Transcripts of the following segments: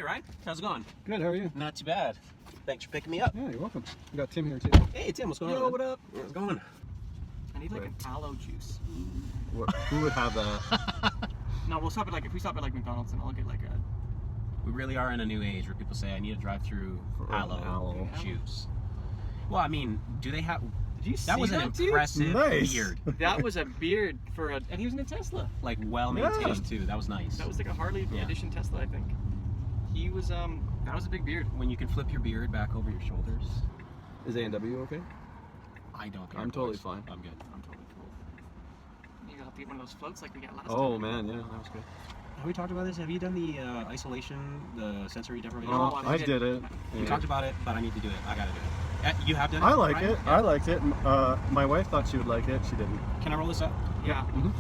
Ryan. How's it going? Good, how are you? Not too bad. Thanks for picking me up. Yeah, you're welcome. We got Tim here too. Hey, Tim, what's going on? Yo, what up? How's it going? I need like an aloe juice. Who would have that? No, we'll stop at if we stop at McDonald's, and I'll get like a. We really are in a new age where people say I need to drive through For aloe juice. Well, I mean, do they have? Did you see That was an dude? impressive Nice. beard. That was a beard for a, and he was in a Tesla. Like well maintained Yeah. too. That was nice. That was like a Harley Yeah. edition Tesla, I think. He was that was a big beard. When you can flip your beard back over your shoulders. Is A&W okay? I don't care. I'm totally boys. fine. I'm good. I'm totally cool. You have to get one of those floats like we got last Oh time. man, yeah, that was good. Have we talked about this? Have you done the isolation, the sensory deprivation? Oh, I did it. We Yeah. talked about it, but I need to do it. I gotta do it. You have done it? I like Ryan? it. Yeah. I liked it. My wife thought she would like it. She didn't. Can I roll this up? Yeah. Mhm.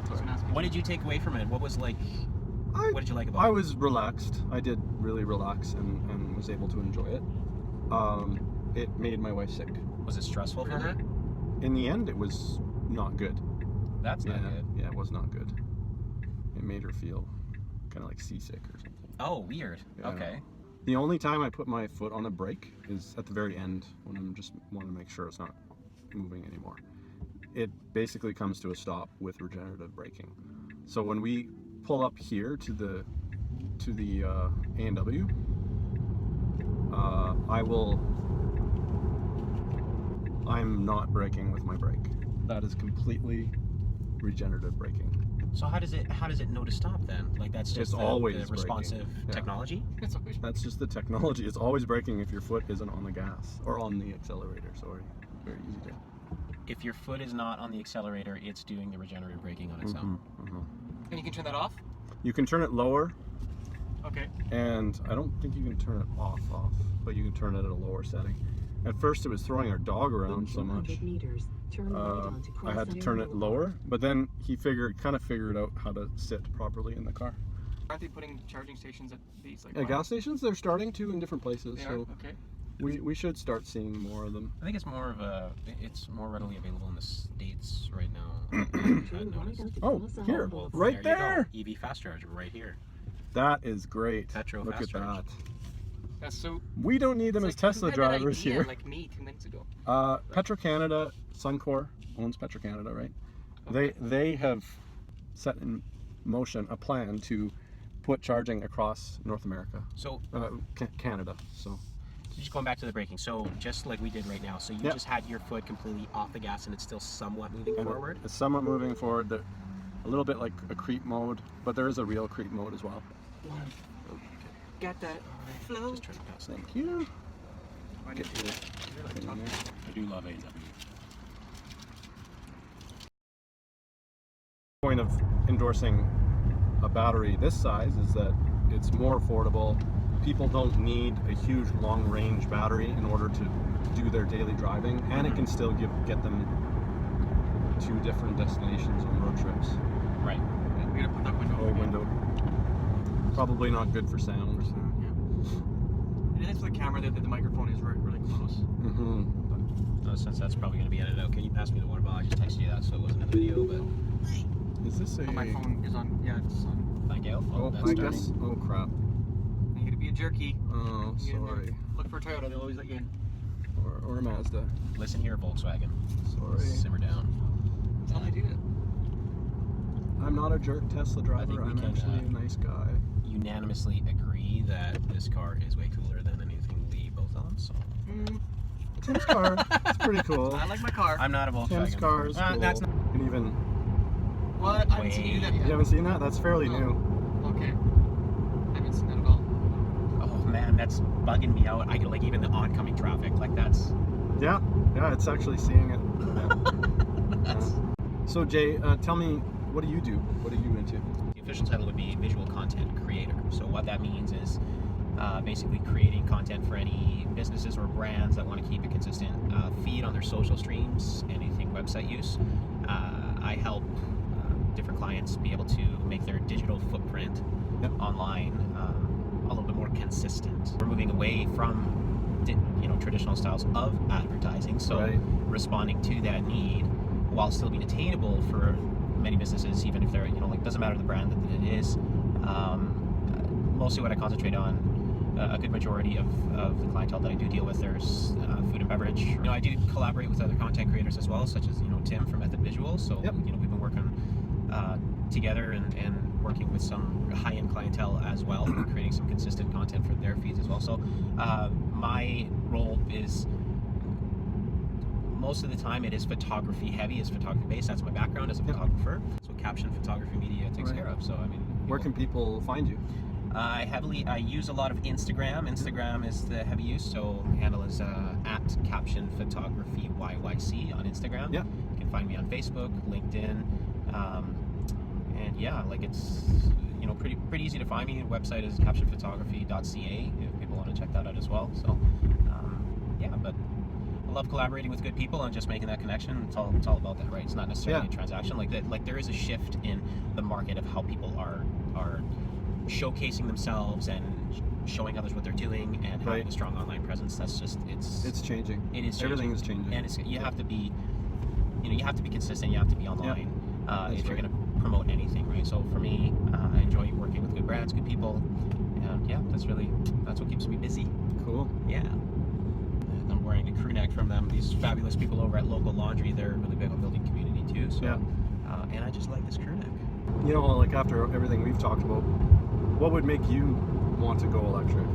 I was gonna ask you. What did you take away from it? What was like? What did you like about I it? was relaxed. I did really relax and was able to enjoy it. It made my wife sick. Was it stressful for her? In the end, it was not good. That's not good. Yeah, it was not good. It made her feel kind of like seasick or something. Oh, weird. Yeah. Okay. The only time I put my foot on the brake is at the very end when I'm just want to make sure it's not moving anymore. It basically comes to a stop with regenerative braking. So when we pull up here to the A&W, I'm not braking with my brake. That is completely regenerative braking. So how does it know to stop then? Like that's just It's the always the responsive braking. Yeah. technology? It's always That's just the technology. It's always braking if your foot isn't on the gas or on the accelerator. Sorry, very easy to. If your foot is not on the accelerator, it's doing the regenerative braking on its own. And you can turn that off? You can turn it lower, Okay. and I don't think you can turn it off, but you can turn it at a lower setting. At first, it was throwing our dog around so much. I had to turn it lower, but then he kind of figured out how to sit properly in the car. Aren't they putting charging stations at these like? At gas stations, they're starting to in different places, They are? so Okay. we should start seeing more of them. I think it's more readily available in the States right now. I've noticed. Oh, here, Well, right there. there. You go. EV fast charger right here. That is great. Petro Look fast at charge. that. That's so. We don't need them as it's like, Tesla who had that drivers idea, here. Like me 2 minutes ago. Petro-Canada, Suncor owns Petro-Canada, right? They have set in motion a plan to put charging across North America, So Canada. So just going back to the braking, so just like we did right now, so you Yep. just had your foot completely off the gas and it's still somewhat moving and forward? it's somewhat moving forward. A little bit like a creep mode, but there is a real creep mode as well. Got that flow. Just turn it past. Thank you. I Get to the like thing in there. I do love AW. Point of endorsing a battery this size is that it's more affordable. People don't need a huge long-range battery in order to do their daily driving, and it can still get them to different destinations on road trips. Right. We're gonna put that window. Oh, over window. Probably not good for sound. Yeah. It is for the camera that the microphone is really close. Since that's probably going to be edited out, can you pass me the water bottle? I just texted you that, so it wasn't in the video, but Is this a? Oh, my phone is on. Yeah, it's on. thank you. Oh, that's I starting. guess. Oh crap. You gotta be a jerky. Oh, You get in there. sorry. Look for a Toyota. They'll always let you in. Or a Mazda. Listen here, Volkswagen. Sorry. Simmer down. That's how they do it. I'm not a jerk Tesla I think driver. we I'm can, actually a nice guy. Unanimously agree that this car is way cooler than anything we both own, so. Tim's car. It's pretty cool. I like my car. I'm not a Volkswagen. Tim's car is cool. That's not. And even What? I haven't seen you do that you yet. haven't seen that? That's fairly new. Okay. I haven't seen that at all. Oh man, that's bugging me out. I get like even the oncoming traffic, like that's. Yeah, it's actually seeing it. That's So Jay, tell me, what do you do? What are you into? The official title would be visual content creator. So what that means is basically creating content for any businesses or brands that want to keep a consistent feed on their social streams, anything website use. I help different clients be able to make their digital footprint online a little bit more consistent. We're moving away from traditional styles of advertising, so responding to that need while still being attainable for many businesses, even if they're like doesn't matter the brand that it is. mostly what I concentrate on. A good majority of the clientele that I do deal with, there's food and beverage. You know, I do collaborate with other content creators as well, such as, you know, Tim from Method Visuals. So, Yep. you know, we've been working together and working with some high-end clientele as well, creating some consistent content for their feeds as well. So my role is, most of the time it is photography heavy, it's photography based. That's my background as a photographer. So Caption Photography Media takes care of. So I mean, Where can people find you? I use a lot of Instagram. Instagram is the heavy use, so my handle is at Caption Photography YYC on Instagram. Yeah. You can find me on Facebook, LinkedIn, and yeah, like it's, you know, pretty easy to find me. The website is captionphotography.ca if people want to check that out as well. So yeah, but I love collaborating with good people and just making that connection. It's all about that, right? It's not necessarily a transaction. Like that, like there is a shift in the market of how people are showcasing themselves and showing others what they're doing and having a strong online presence. That's just It's changing. it is changing. Everything is changing. And you have to be, you know, you have to be consistent. You have to be online if you're going to promote anything, right? So for me, I enjoy working with good brands, good people, and yeah, that's what keeps me busy. Cool. Yeah. And I'm wearing a crew neck from them. These fabulous people over at Local Laundry. They're really big on building community too. So, and I just like this crew neck. You know, like after everything we've talked about, what would make you want to go electric?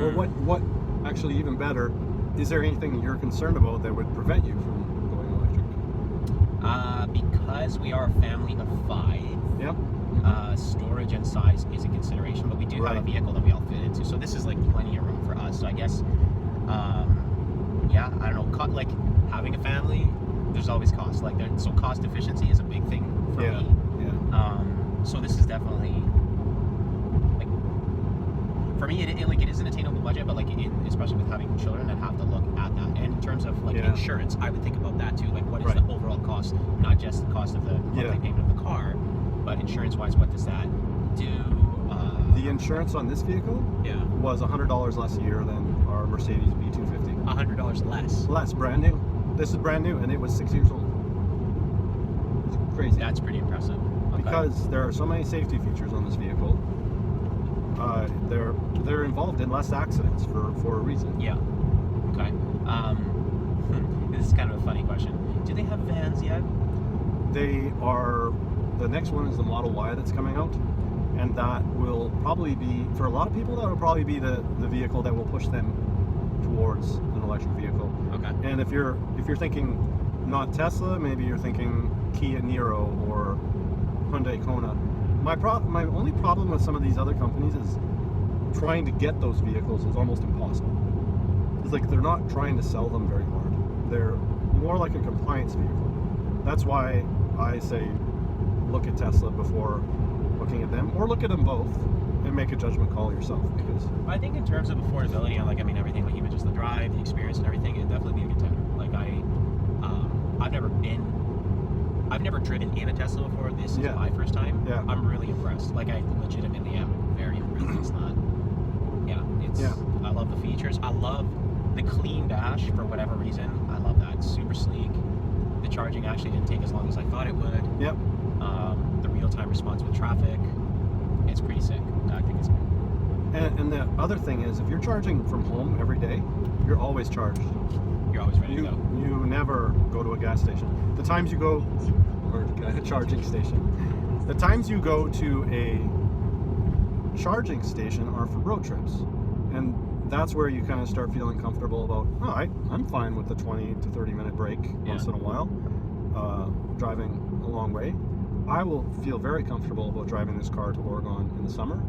Or what actually even better, is there anything you're concerned about that would prevent you from going electric? Because we are a family of 5. Yep. Storage and size is a consideration, but we do have a vehicle that we all fit into, so this is like plenty of room for us. So I guess, yeah, I don't know, like having a family, there's always cost. Like so cost efficiency is a big thing for me. Yeah. So this is definitely, like, for me, it is an attainable budget, but like, especially with having children, I'd have to look at that. And in terms of like insurance, I would think about that too. Like, what is the overall cost? Not just the cost of the monthly payment of the car, but insurance-wise, what does that do? The insurance on this vehicle was $100 less a year than our Mercedes B250. $100 less. Less, brand new. This is brand new, and it was 6 years old. It's crazy. That's pretty impressive. Okay. Because there are so many safety features on this vehicle. They're involved in less accidents for a reason. Yeah. Okay. This is kind of a funny question. Do they have vans yet? They are. The next one is the Model Y that's coming out, and that will probably be, for a lot of people, that will probably be the vehicle that will push them towards an electric vehicle. Okay. And if you're thinking not Tesla, maybe you're thinking Kia Niro or Hyundai Kona. My only problem with some of these other companies is trying to get those vehicles is almost impossible. It's like they're not trying to sell them very hard. They're more like a compliance vehicle. That's why I say look at Tesla before looking at them, or look at them both and make a judgment call yourself. Because I think in terms of affordability and everything, like even just the drive, the experience, and everything, it'd definitely be a contender. Like I've never driven in a Tesla before. This is my first time. Yeah. I'm really impressed. Like I legitimately am very impressed. It's not. I love the features. I love the clean dash for whatever reason. I love that. It's super sleek. The charging actually didn't take as long as I thought it would. Yep. The real-time response with traffic. It's pretty sick. I think it's great. And the other thing is, if you're charging from home every day, you're always charged. You're always ready to go. You never go to a gas station. The times you go, or a charging station, the times you go to a charging station are for road trips. And that's where you kind of start feeling comfortable about, all right, I'm fine with the 20 to 30 minute break once in a while, driving a long way. I will feel very comfortable about driving this car to Oregon in the summer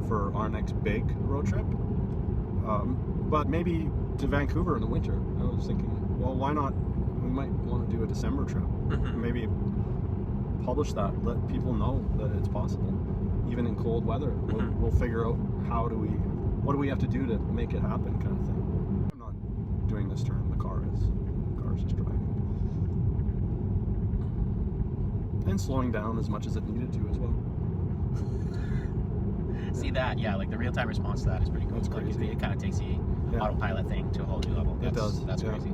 for our next big road trip. But maybe to Vancouver in the winter. I was thinking, well, why not? We might want to do a December trip. Maybe publish that, let people know that it's possible, even in cold weather. We'll figure out what do we have to do to make it happen, kind of thing. I'm not doing this turn. The car is just driving and slowing down as much as it needed to as well. See that? Yeah, like the real-time response to that is pretty cool. That's crazy. It kind of takes the autopilot thing to a whole new level. It does. That's crazy.